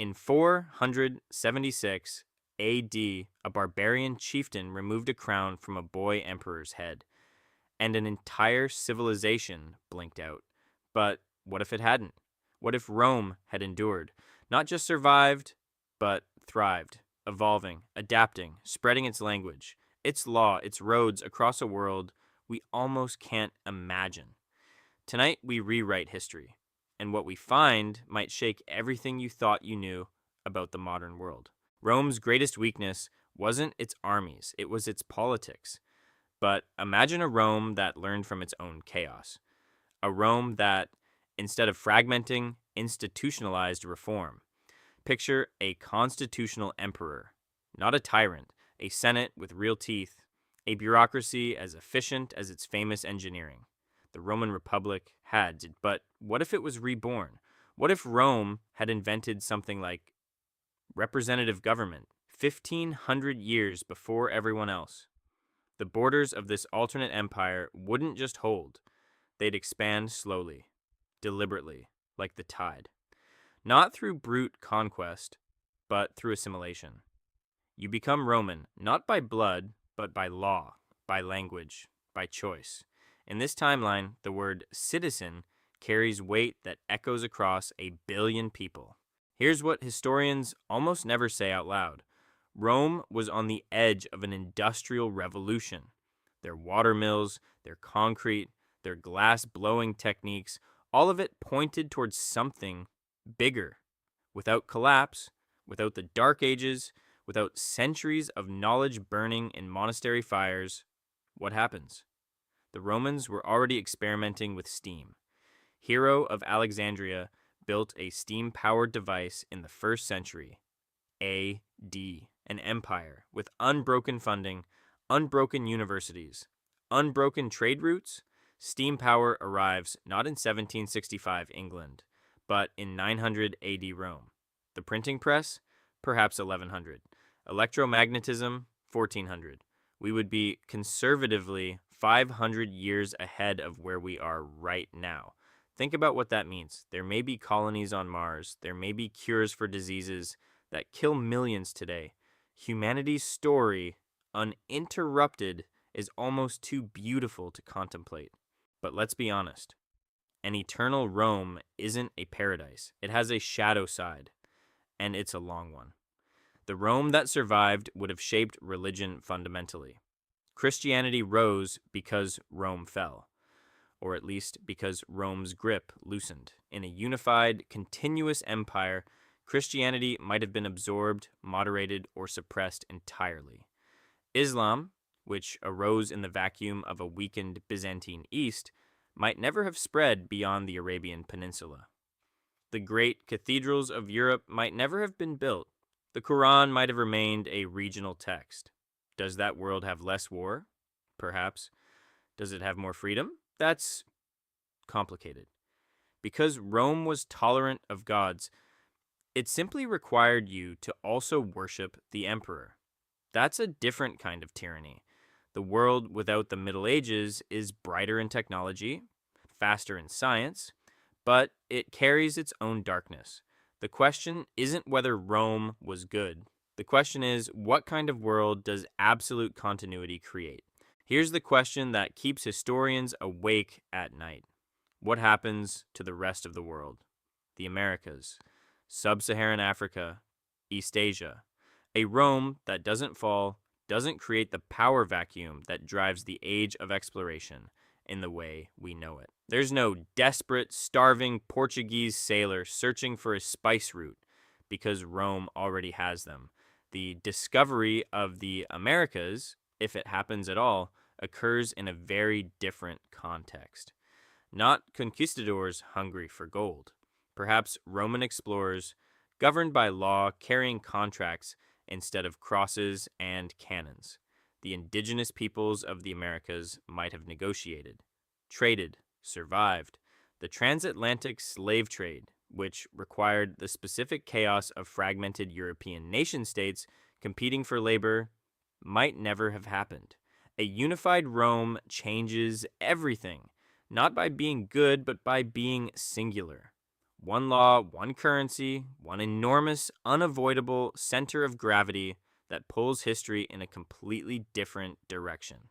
In 476 AD, a barbarian chieftain removed a crown from a boy emperor's head, and an entire civilization blinked out. But what if it hadn't? What if Rome had endured? Not just survived, but thrived, evolving, adapting, spreading its language, its law, its roads across a world we almost can't imagine. Tonight, we rewrite history, and what we find might shake everything you thought you knew about the modern world. Rome's greatest weakness wasn't its armies, it was its politics. But imagine a Rome that learned from its own chaos. A Rome that, instead of fragmenting, institutionalized reform. Picture a constitutional emperor, not a tyrant, a senate with real teeth, a bureaucracy as efficient as its famous engineering. The Roman Republic had, but what if it was reborn? What if Rome had invented something like representative government 1,500 years before everyone else? The borders of this alternate empire wouldn't just hold, they'd expand slowly, deliberately, like the tide. Not through brute conquest, but through assimilation. You become Roman, not by blood, but by law, by language, by choice. In this timeline, the word citizen carries weight that echoes across 1 billion people. Here's what historians almost never say out loud. Rome was on the edge of an industrial revolution. Their water mills, their concrete, their glass-blowing techniques, all of it pointed towards something bigger. Without collapse, without the Dark Ages, without centuries of knowledge burning in monastery fires, what happens? The Romans were already experimenting with steam. Hero of Alexandria built a steam-powered device in the 1st century, AD, an empire with unbroken funding, unbroken universities, unbroken trade routes. Steam power arrives not in 1765 England, but in 900 AD Rome. The printing press, perhaps 1100. Electromagnetism, 1400. We would be conservatively 500 years ahead of where we are right now. Think about what that means. There may be colonies on Mars. There may be cures for diseases that kill millions today. Humanity's story, uninterrupted, is almost too beautiful to contemplate. But let's be honest. An eternal Rome isn't a paradise. It has a shadow side, and it's a long one. The Rome that survived would have shaped religion fundamentally. Christianity rose because Rome fell, or at least because Rome's grip loosened. In a unified, continuous empire, Christianity might have been absorbed, moderated, or suppressed entirely. Islam, which arose in the vacuum of a weakened Byzantine East, might never have spread beyond the Arabian Peninsula. The great cathedrals of Europe might never have been built. The Quran might have remained a regional text. Does that world have less war? Perhaps. Does it have more freedom? That's complicated. Because Rome was tolerant of gods, it simply required you to also worship the emperor. That's a different kind of tyranny. The world without the Middle Ages is brighter in technology, faster in science, but it carries its own darkness. The question isn't whether Rome was good. The question is, what kind of world does absolute continuity create? Here's the question that keeps historians awake at night. What happens to the rest of the world? The Americas, Sub-Saharan Africa, East Asia. A Rome that doesn't fall doesn't create the power vacuum that drives the age of exploration in the way we know it. There's no desperate, starving Portuguese sailor searching for a spice route because Rome already has them. The discovery of the Americas, if it happens at all, occurs in a very different context. Not conquistadors hungry for gold. Perhaps Roman explorers governed by law carrying contracts instead of crosses and cannons. The indigenous peoples of the Americas might have negotiated, traded, survived. The transatlantic slave trade, which required the specific chaos of fragmented European nation-states competing for labor, might never have happened. A unified Rome changes everything, not by being good, but by being singular. One law, one currency, one enormous, unavoidable center of gravity that pulls history in a completely different direction.